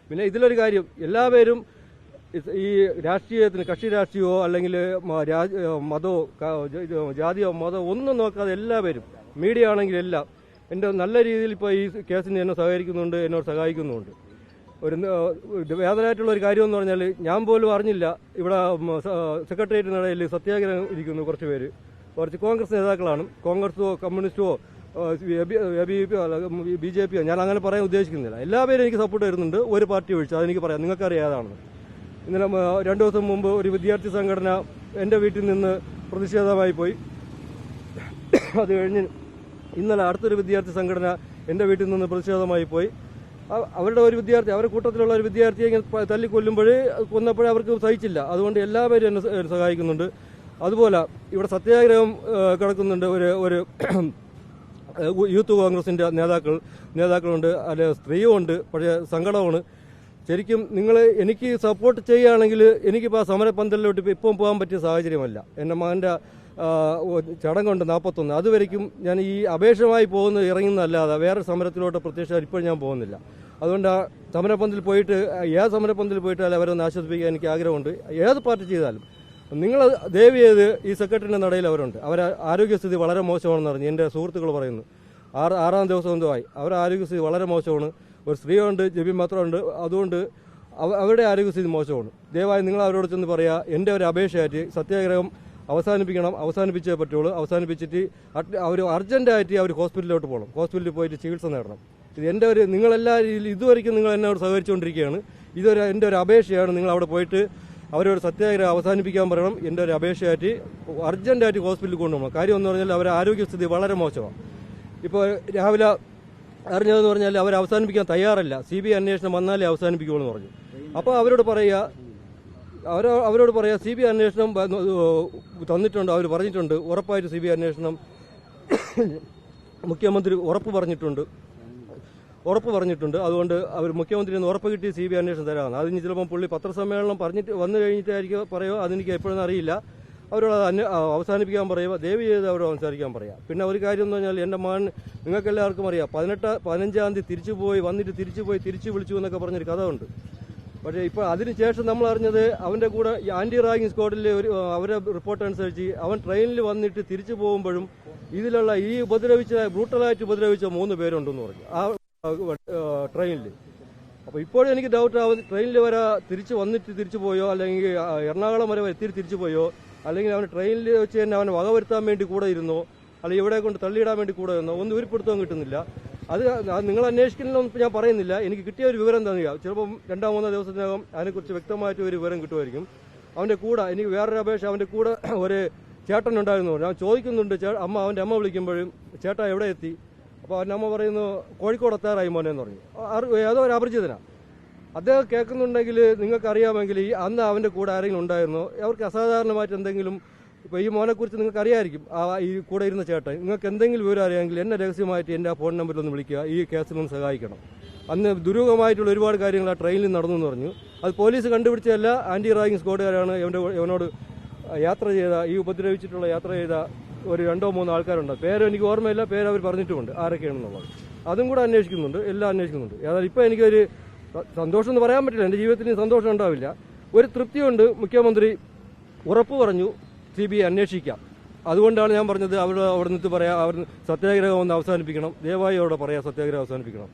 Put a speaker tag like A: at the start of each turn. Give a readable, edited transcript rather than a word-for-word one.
A: പിന്നെ ഇതിലൊരു കാര്യം, എല്ലാവരും ഈ രാഷ്ട്രീയത്തിന് കക്ഷി രാഷ്ട്രീയമോ അല്ലെങ്കിൽ മതമോ ജാതിയോ മതമോ ഒന്നും നോക്കാതെ എല്ലാവരും മീഡിയ ആണെങ്കിൽ എല്ലാം എൻ്റെ നല്ല രീതിയിൽ ഇപ്പോൾ ഈ കേസിന് എന്നെ സഹകരിക്കുന്നുണ്ട്, എന്നോട് സഹായിക്കുന്നുമുണ്ട്. ഒരു വേദനയായിട്ടുള്ള ഒരു കാര്യം എന്ന് പറഞ്ഞാൽ ഞാൻ പോലും അറിഞ്ഞില്ല ഇവിടെ സെക്രട്ടേറിയറ്റിനിടയിൽ സത്യാഗ്രഹം ഇരിക്കുന്നു കുറച്ച് കോൺഗ്രസ് നേതാക്കളാണ്. കോൺഗ്രസോ കമ്മ്യൂണിസ്റ്റോ BJP ഞാൻ അങ്ങനെ പറയാൻ ഉദ്ദേശിക്കുന്നില്ല. എല്ലാവരും എനിക്ക് സപ്പോർട്ട് വരുന്നുണ്ട്, ഒരു പാർട്ടി ഒഴിച്ച്. അതെനിക്ക് പറയാം, നിങ്ങൾക്കറിയാം ഏതാണെന്ന്. ഇന്നലെ 2 ദിവസം മുമ്പ് ഒരു വിദ്യാർത്ഥി സംഘടന എൻ്റെ വീട്ടിൽ നിന്ന് പ്രതിഷേധമായി പോയി. അത് കഴിഞ്ഞ് ഇന്നലെ അടുത്തൊരു വിദ്യാർത്ഥി സംഘടന എൻ്റെ വീട്ടിൽ നിന്ന് പ്രതിഷേധമായി പോയി. അവരുടെ ഒരു വിദ്യാർത്ഥി, അവരുടെ കൂട്ടത്തിലുള്ള ഒരു വിദ്യാർത്ഥിയെ ഇങ്ങനെ കൊന്നപ്പോഴേ അവർക്ക് സഹിച്ചില്ല. അതുകൊണ്ട് എല്ലാവരും എന്നെ സഹായിക്കുന്നുണ്ട്. അതുപോലെ ഇവിടെ സത്യാഗ്രഹം കിടക്കുന്നുണ്ട്. ഒരു യൂത്ത് കോൺഗ്രസിൻ്റെ നേതാക്കളുണ്ട്, അല്ലെ സ്ത്രീയുമുണ്ട്. പക്ഷേ സങ്കടമാണ്. ശരിക്കും നിങ്ങൾ എനിക്ക് സപ്പോർട്ട് ചെയ്യുകയാണെങ്കിൽ എനിക്കിപ്പോൾ ആ സമരപന്തലിലോട്ട് ഇപ്പം പോകാൻ പറ്റിയ സാഹചര്യമല്ല. എൻ്റെ മകൻ്റെ ചടങ്ങുണ്ട് 41. അതുവരയ്ക്കും ഞാൻ ഈ അപേക്ഷമായി ഇറങ്ങുന്നതല്ലാതെ വേറെ സമരത്തിലോട്ട് പ്രത്യക്ഷ ഇപ്പോൾ ഞാൻ പോകുന്നില്ല. അതുകൊണ്ട് ആ സമരപന്തലിൽ പോയിട്ട് ഏത് സമരപന്തലിൽ പോയിട്ടാലും അവരെ ഒന്ന് ആശ്വസിപ്പിക്കാൻ എനിക്ക് ആഗ്രഹമുണ്ട്. ഏത് പാർട്ടി ചെയ്താലും നിങ്ങൾ ദയവ് ചെയ്ത് ഈ സെക്രട്ടറിൻ്റെ നടയിൽ അവരുണ്ട്. അവരെ ആരോഗ്യസ്ഥിതി വളരെ മോശമാണെന്ന് പറഞ്ഞ് എൻ്റെ സുഹൃത്തുക്കൾ പറയുന്നു. 6-ാം ദിവസം എന്തോ ആയി. അവരുടെ ആരോഗ്യസ്ഥിതി വളരെ മോശമാണ്. ഒരു സ്ത്രീയുണ്ട്, ജബി മാത്രമുണ്ട്. അതുകൊണ്ട് അവരുടെ ആരോഗ്യസ്ഥിതി മോശമാണ്. ദയവായി നിങ്ങൾ അവരോട് ചെന്ന് പറയുക, എൻ്റെ ഒരു അപേക്ഷയായിട്ട് സത്യാഗ്രഹം അവസാനിപ്പിച്ചേ പറ്റുള്ളൂ. അവസാനിപ്പിച്ചിട്ട് അവർ അർജൻറ്റായിട്ട് അവർ ഹോസ്പിറ്റലിലോട്ട് പോകണം. ഹോസ്പിറ്റലിൽ പോയിട്ട് ചികിത്സ നേടണം. ഇത് എൻ്റെ നിങ്ങളെല്ലാ ഇതുവരെയ്ക്കും നിങ്ങൾ എന്നോട് സഹകരിച്ചുകൊണ്ടിരിക്കുകയാണ്. എൻ്റെ ഒരു അപേക്ഷയാണ്. നിങ്ങൾ അവിടെ പോയിട്ട് അവരോട് സത്യാഗ്രഹം അവസാനിപ്പിക്കാൻ പറയണം. എൻ്റെ ഒരു അപേക്ഷയായിട്ട് അർജൻറ്റായിട്ട് ഹോസ്പിറ്റലിൽ കൊണ്ടുപോകണം. കാര്യം എന്ന് പറഞ്ഞാൽ അവരുടെ ആരോഗ്യസ്ഥിതി വളരെ മോശമാണ്. ഇപ്പോൾ രാവിലെ അറിഞ്ഞതെന്ന് പറഞ്ഞാൽ അവർ അവസാനിപ്പിക്കാൻ തയ്യാറല്ല. CBI അന്വേഷണം വന്നാലേ അവസാനിപ്പിക്കുമെന്ന് പറഞ്ഞു. അപ്പോൾ അവരോട് പറയുക CBI അന്വേഷണം തന്നിട്ടുണ്ട്. അവർ പറഞ്ഞിട്ടുണ്ട് ഉറപ്പായിട്ട് CBI അന്വേഷണം മുഖ്യമന്ത്രി ഉറപ്പ് പറഞ്ഞിട്ടുണ്ട്. അതുകൊണ്ട് അവർ മുഖ്യമന്ത്രി ഉറപ്പ് കിട്ടി CBI അന്വേഷണം തരാമെന്ന്. അതിന് ചിലപ്പം പുള്ളി പത്രസമ്മേളനം പറഞ്ഞിട്ട് വന്നു കഴിഞ്ഞിട്ടായിരിക്കും പറയുമോ, അതെനിക്ക് എപ്പോഴൊന്നും അറിയില്ല. അവരോട് അവസാനിപ്പിക്കാൻ പറയുക, ദയവ് ചെയ്ത് അവരോട് അവസാനിക്കാൻ പറയുക. പിന്നെ ഒരു കാര്യം എന്ന് പറഞ്ഞാൽ എൻ്റെ മകൻ നിങ്ങൾക്കെല്ലാവർക്കും അറിയാം, 15-ാം തീയതി തിരിച്ചു വിളിച്ചു എന്നൊക്കെ പറഞ്ഞൊരു കഥ ഉണ്ട്. പക്ഷേ ഇപ്പോൾ അതിനുശേഷം നമ്മൾ അറിഞ്ഞത് അവൻ്റെ കൂടെ ആൻറ്റി റാഗിങ് സ്ക്വാഡിൽ അവരെ റിപ്പോർട്ട് അനുസരിച്ച് അവൻ ട്രെയിനിൽ വന്നിട്ട് തിരിച്ചു പോകുമ്പോഴും ഇതിലുള്ള ഈ ബ്രൂട്ടലായിട്ട് ഉപദ്രവിച്ച 3 പേരുണ്ടെന്ന് പറഞ്ഞു ആ ട്രെയിനിൽ. അപ്പോൾ ഇപ്പോഴും എനിക്ക് ഡൗട്ട്, അവൻ ട്രെയിനിൽ വരെ തിരിച്ചു പോയോ, അല്ലെങ്കിൽ എറണാകുളം വരെ തിരിച്ചു പോയോ, അല്ലെങ്കിൽ അവൻ ട്രെയിനിൽ വെച്ച് തന്നെ അവനെ വകവരുത്താൻ വേണ്ടി കൂടെ ഇരുന്നോ, അല്ലെങ്കിൽ ഇവിടെ കൊണ്ട് തള്ളിയിടാൻ വേണ്ടി കൂടെ ഇരുന്നോ, ഒന്നും ഉരുപ്പെടുത്താൻ കിട്ടുന്നില്ല. അത് നിങ്ങൾ അന്വേഷിക്കണമെന്ന് ഞാൻ പറയുന്നില്ല. എനിക്ക് കിട്ടിയ ഒരു വിവരം തന്നില്ല. ചിലപ്പം 2-3 ദിവസത്തിനകം അതിനെക്കുറിച്ച് വ്യക്തമായിട്ട് ഒരു വിവരം കിട്ടുമായിരിക്കും. അവൻ്റെ കൂടെ എനിക്ക് വേറൊരു അപേക്ഷ, അവൻ്റെ കൂടെ ഒരു ചേട്ടൻ ഉണ്ടായിരുന്നു. ഞാൻ ചോദിക്കുന്നുണ്ട്, അവൻ്റെ അമ്മ വിളിക്കുമ്പോഴും ചേട്ടാ എവിടെ എത്തി? അപ്പോൾ അവൻ്റെ അമ്മ പറയുന്നു കോഴിക്കോട് എത്താറായി മോനെ എന്ന് പറഞ്ഞു. ഏതോ ഒരു അപരിചിതനാണ്. അദ്ദേഹം കേൾക്കുന്നുണ്ടെങ്കിൽ നിങ്ങൾക്കറിയാമെങ്കിൽ അന്ന് അവൻ്റെ കൂടെ ആരെങ്കിലും ഉണ്ടായിരുന്നോ, അവർക്ക് അസാധാരണമായിട്ട് എന്തെങ്കിലും, ഇപ്പോൾ ഈ മോനെക്കുറിച്ച് നിങ്ങൾക്ക് അറിയാമായിരിക്കും, ഈ കൂടെ ഇരുന്ന ചേട്ടൻ. നിങ്ങൾക്ക് എന്തെങ്കിലും വിവരം അറിയാമെങ്കിൽ എന്നെ രഹസ്യമായിട്ട് എൻ്റെ ആ ഫോൺ നമ്പറിലൊന്ന് വിളിക്കുക, ഈ കേസിലൊന്ന് സഹായിക്കണം. അന്ന് ദുരൂഹമായിട്ടുള്ള ഒരുപാട് കാര്യങ്ങൾ ആ ട്രെയിനിൽ നടന്നു എന്ന് പറഞ്ഞു. അത് പോലീസ് കണ്ടുപിടിച്ചതല്ല, ആൻറ്റി റാഗിങ് സ്ക്വാഡുകാരാണ് ഇവനോട് ഈ ഉപദ്രവിച്ചിട്ടുള്ള യാത്ര ചെയ്ത ഒരു 2-3 ആൾക്കാരുണ്ട്. പേരെനിക്ക് ഓർമ്മയില്ല, അവർ പറഞ്ഞിട്ടുമുണ്ട് ആരൊക്കെയാണെന്നുള്ളത്. അതും കൂടെ അന്വേഷിക്കുന്നുണ്ട്, എല്ലാം അന്വേഷിക്കുന്നുണ്ട്. ഏതായാലും ഇപ്പോൾ എനിക്കൊരു സന്തോഷം എന്ന് പറയാൻ പറ്റില്ല, എൻ്റെ ജീവിതത്തിന് സന്തോഷം ഉണ്ടാവില്ല. ഒരു തൃപ്തിയുണ്ട്, മുഖ്യമന്ത്രി ഉറപ്പ് പറഞ്ഞു CBI അന്വേഷിക്കാം. അതുകൊണ്ടാണ് ഞാൻ പറഞ്ഞത് അവിടെ നിന്ന് പറയാം, അവർ സത്യാഗ്രഹം ഒന്ന് അവസാനിപ്പിക്കണം. ദയവായി അവിടെ പറയാം സത്യാഗ്രഹം അവസാനിപ്പിക്കണം.